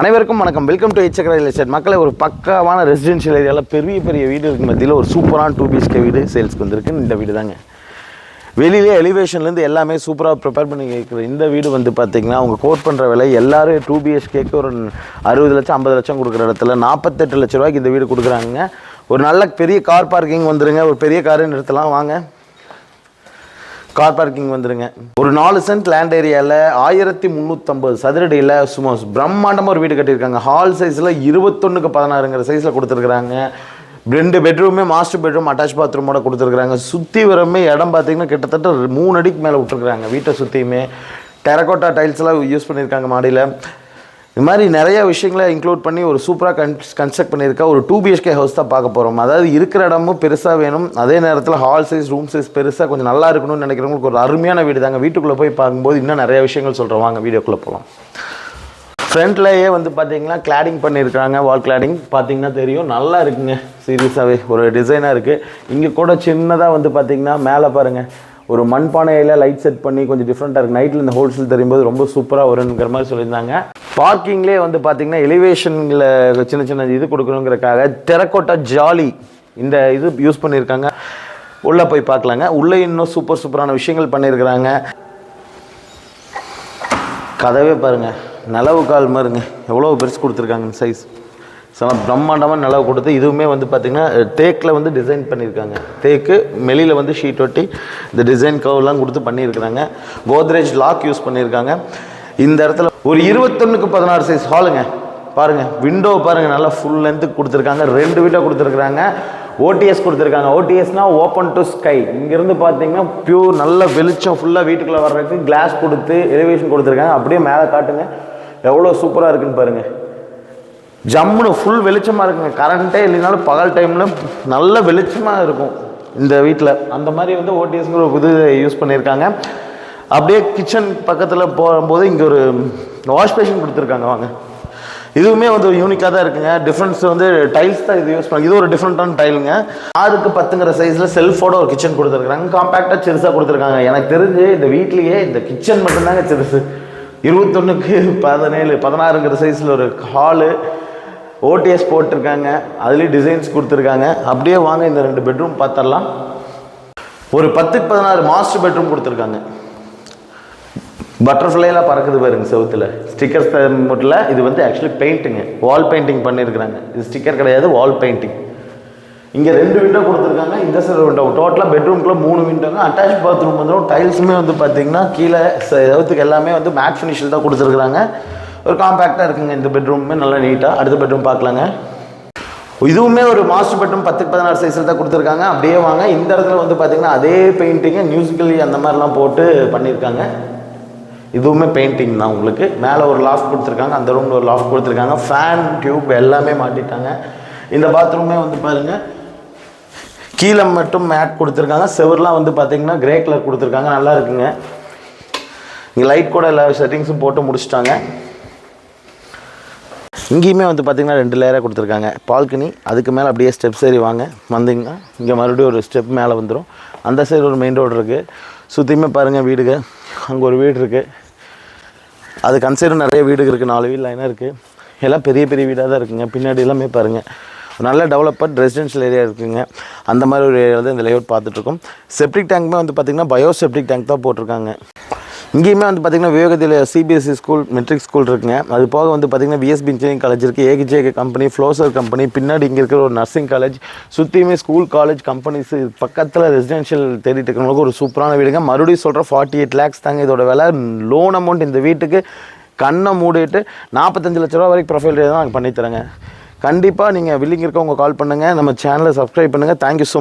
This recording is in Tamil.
அனைவருக்கும் வணக்கம். Welcome to Echakkarai real estate. மக்களை ஒரு பக்காவான ரெசிடென்ஷியல் ஏரியாவில் பெரிய பெரிய வீடு இருக்கு மத்தியில் ஒரு சூப்பரான 2 BHK வீடு சேல்ஸ்க்கு வந்திருக்கு. இந்த வீடு தாங்க. வெளியிலே எலிவேஷன்லேருந்து எல்லாமே சூப்பராக ப்ரிப்பேர் பண்ணி கேட்குற இந்த வீடு வந்து பார்த்திங்கன்னா அவங்க கோட் பண்ணுற விலை எல்லோரும் 2 BHKக்கு ஒரு 60 லட்சம் 50 லட்சம் கொடுக்குற இடத்துல 48 லட்ச ரூபாய்க்கு இந்த வீடு கொடுக்குறாங்க. ஒரு நல்ல பெரிய கார் பார்க்கிங் வந்துருங்க. ஒரு பெரிய காரை நிறுத்தலாம் வாங்க. கார் பார்க்கிங் வந்துருங்க. ஒரு 4 சென்ட் லேண்ட் ஏரியாவில் 1350 சதுரடியில் சும்மா பிரம்மாண்டமாக ஒரு வீடு கட்டியிருக்காங்க. ஹால் சைஸில் 21x16 சைஸில் கொடுத்துருக்குறாங்க. 2 பெட்ரூமே மாஸ்டர் பெட்ரூம் அட்டாச் பாத்ரூமோட கொடுத்துருக்குறாங்க. சுற்றி வரமே இடம் பார்த்தீங்கன்னா கிட்டத்தட்ட 3 அடிக்கு மேலே விட்டுருக்குறாங்க. வீட்டை சுற்றியுமே டெரகோட்டா டைல்ஸ்லாம் யூஸ் பண்ணியிருக்காங்க மாடியில். இது மாதிரி நிறைய விஷயங்களை இன்க்ளூட் பண்ணி ஒரு சூப்பராக கன்ஸ்ட்ரக்ட் பண்ணியிருக்கா ஒரு 2 BHK ஹவுஸ் தான் பார்க்க போகிறோம். அதாவது இருக்கிற இடமும் பெருசாக வேணும், அதே நேரத்தில் ஹால் சைஸ் ரூம் சைஸ் பெருசாக கொஞ்சம் நல்லா இருக்கணும்னு நினைக்கிறவங்களுக்கு ஒரு அருமையான வீடு தாங்க. வீட்டுக்குள்ளே போய் பார்க்கும்போது இன்னும் நிறைய விஷயங்கள் சொல்கிறோம். வாங்க வீடியோக்குள்ளே போகலாம். ஃப்ரண்ட்லேயே வந்து பார்த்தீங்கன்னா கிளாடிங் பண்ணியிருக்காங்க. வால் கிளாடிங் பார்த்தீங்கன்னா தெரியும், நல்லா இருக்குங்க. சீரியஸாகவே ஒரு டிசைனாக இருக்குது. இங்கே கூட சின்னதாக வந்து பார்த்தீங்கன்னா மேலே பாருங்கள் ஒரு மண்பானையில் லைட் செட் பண்ணி கொஞ்சம் டிஃப்ரெண்ட்டாக இருக்குது. நைட்டில் இந்த ஹோல்சேல் தெரியும்போது ரொம்ப சூப்பராக வருங்கிற மாதிரி சொல்லியிருந்தாங்க. பார்க்கிங்லேயே வந்து பார்த்திங்கன்னா எலிவேஷனில் சின்ன சின்ன இது கொடுக்கணுங்கிறக்காக டெரகோட்டா ஜாலி இந்த இது யூஸ் பண்ணியிருக்காங்க. உள்ளே போய் பார்க்கலாங்க. உள்ளே இன்னும் சூப்பரான விஷயங்கள் பண்ணியிருக்கிறாங்க. கதவே பாருங்கள், நிலவு கால் மாதிரிங்க, எவ்வளோ பெருசு கொடுத்துருக்காங்க சைஸ். பிரம்மாண்டமாக நிலவு கொடுத்து இதுவுமே வந்து பார்த்திங்கன்னா தேக்கில் வந்து டிசைன் பண்ணியிருக்காங்க. தேக்கு மெலியில் வந்து ஷீட் ஒட்டி இந்த டிசைன் கர்வ்லாம் கொடுத்து பண்ணியிருக்கிறாங்க. கோத்ரேஜ் லாக் யூஸ் பண்ணியிருக்காங்க. இந்த இடத்துல ஒரு 21x16 சைஸ் ஹாலுங்க. பாருங்கள் விண்டோ பாருங்கள், நல்லா ஃபுல் லென்த்துக்கு கொடுத்துருக்காங்க. 2 விண்டோ கொடுத்துருக்குறாங்க. ஓடிஎஸ் கொடுத்துருக்காங்க. ஓடிஎஸ்னால் ஓப்பன் டு ஸ்கை. இங்கேருந்து பார்த்தீங்கன்னா பியூர் நல்ல வெளிச்சம் ஃபுல்லாக வீட்டுக்குள்ளே வர்றதுக்கு கிளாஸ் கொடுத்து எலிவேஷன் கொடுத்துருக்காங்க. அப்படியே மேலே காட்டுங்க, எவ்வளோ சூப்பராக இருக்குன்னு பாருங்கள். ஜம்முன்னு ஃபுல் வெளிச்சமாக இருக்குங்க. கரண்ட்டே இல்லைனாலும் பகல் டைமில் நல்ல வெளிச்சமாக இருக்கும் இந்த வீட்டில். அந்த மாதிரி வந்து ஓடிஎஸ்ங்கிற ஒரு இது யூஸ் பண்ணியிருக்காங்க. அப்படியே கிச்சன் பக்கத்தில் போகும்போது இங்கே ஒரு வாஷ் பேஷன் கொடுத்துருக்காங்க. வாங்க, இதுவுமே வந்து ஒரு யூனிக்காக தான் இருக்குங்க. டிஃப்ரென்ஸ் வந்து டைல்ஸ் தான் இது யூஸ் பண்ணி, இது ஒரு டிஃப்ரெண்ட்டான டைலுங்க. 6x10 சைஸில் செல்ஃபோட ஒரு கிச்சன் கொடுத்துருக்குறாங்க. காம்பேக்டாக சிறுசாக கொடுத்துருக்காங்க. எனக்கு தெரிஞ்சு இந்த வீட்லேயே இந்த கிச்சன் மட்டும்தாங்க சிறுசு. 21x17 16 சைஸில் ஒரு ஹாலு ஓடிஎஸ் போட்டிருக்காங்க. அதுலேயும் டிசைன்ஸ் கொடுத்துருக்காங்க. அப்படியே வாங்க இந்த 2 பெட்ரூம் பார்த்துடலாம். ஒரு 10x16 மாஸ்டர் பெட்ரூம் கொடுத்துருக்காங்க. பட்டர்ஃப்ளைலாம் பறக்குது பாருங்க செவுத்தில். ஸ்டிக்கர்ஸ் மட்டும் இது வந்து ஆக்சுவலி பெயிண்ட்டுங்க, வால் பெயிண்டிங் பண்ணியிருக்கிறாங்க. இது ஸ்டிக்கர் கிடையாது, வால் பெயிண்டிங். இங்கே 2 விண்டோ கொடுத்துருக்காங்க. இந்த சைடு விண்டோ. டோட்டலாக பெட்ரூம்குள்ளே 3 விண்டோங்க. அட்டாச் பாத்ரூம் வந்துடும். டைல்ஸுமே வந்து பார்த்தீங்கன்னா கீழே செவத்துக்கு எல்லாமே வந்து மேட் ஃபினிஷில் தான் கொடுத்துருக்குறாங்க. ஒரு காம்பேக்டாக இருக்குங்க. இந்த பெட்ரூமே நல்லா நீட்டாக. அடுத்த பெட்ரூம் பார்க்கலாங்க. இதுவுமே ஒரு மாஸ்டர் பெட்ரூம் 10x16 சைஸில் தான் கொடுத்துருக்காங்க. அப்படியே வாங்க. இந்த இடத்துல வந்து பார்த்தீங்கன்னா அதே பெயிண்டிங்கை மியூசிக்கலி அந்த மாதிரிலாம் போட்டு பண்ணியிருக்காங்க. இதுவுமே பெயிண்டிங் தான். உங்களுக்கு மேலே ஒரு லாஃப்ட் கொடுத்துருக்காங்க. அந்த ரூமில் ஒரு லாஃப்ட் கொடுத்துருக்காங்க. ஃபேன் டியூப் எல்லாமே மாட்டிட்டாங்க. இந்த பாத்ரூமே வந்து பாருங்கள் கீழே மட்டும் மேட் கொடுத்துருக்காங்க. செவர்லாம் வந்து பார்த்தீங்கன்னா கிரே கலர் கொடுத்துருக்காங்க. நல்லா இருக்குங்க. இங்கே லைட் கூட எல்லா செட்டிங்ஸும் போட்டு முடிச்சுட்டாங்க. இங்கேயுமே வந்து பார்த்திங்கன்னா 2 லேயராக கொடுத்துருக்காங்க. பால்கனி, அதுக்கு மேலே அப்படியே ஸ்டெப்ஸ் ஏறி வாங்க. வந்தீங்கன்னா இங்கே மறுபடியும் ஒரு ஸ்டெப் மேலே வந்துடும். அந்த சைடு ஒரு மெயின் ரோடு இருக்குது. சுற்றியுமே பாருங்கள் வீடுங்க. அங்கே ஒரு வீடு இருக்குது. அது கன்சைடும் நிறைய வீடு இருக்குது. 4 வீடு லைனாக இருக்குது. எல்லாம் பெரிய பெரிய வீடாக தான் இருக்குங்க. பின்னாடி எல்லாமே பாருங்கள் நல்ல டெவலப்ட் ரெசிடென்ஷியல் ஏரியா இருக்குதுங்க. அந்த மாதிரி ஒரு ஏரியா தான் இந்த லேஅவுட் பார்த்துட்ருக்கோம். செப்டிக் டேங்க்குமே வந்து பார்த்திங்கன்னா பயோ செப்டிக் டேங்க் தான் போட்டிருக்காங்க. இங்கேயுமே வந்து பார்த்திங்கன்னா விவேகத்தில் CBSE ஸ்கூல் மெட்ரிக் ஸ்கூல் இருக்குங்க. அது போக வந்து பார்த்திங்கன்னா VSB இன்ஜினியரிங் காலேஜ் இருக்குது. AKJ கம்பெனி, ஃப்ளோசர் கம்பெனி, பின்னாடி இங்கே இருக்கிற ஒரு நர்சிங் காலேஜ், சுற்றியுமே ஸ்கூல் காலேஜ் கம்பெனிஸ். பக்கத்தில் ரெசிடென்ஷியல் தேடிட்டு இருக்கிறவங்களுக்கு ஒரு சூப்பரான வீடுங்க. மறுபடியும் சொல்கிறேன் 48 lakhs தாங்க இதோட விலை. லோன் அமௌண்ட் இந்த வீட்டுக்கு கண்ணை மூடிட்டு 45 லட்ச ரூபா வரைக்கும் ப்ரொஃபைல் தான் நாங்கள் பண்ணித்தரேங்க. கண்டிப்பாக நீங்கள் வில்லிங் இருக்கவங்க கால் பண்ணுங்கள். நம்ம சேனலை சப்ஸ்கிரைப் பண்ணுங்கள். Thank you so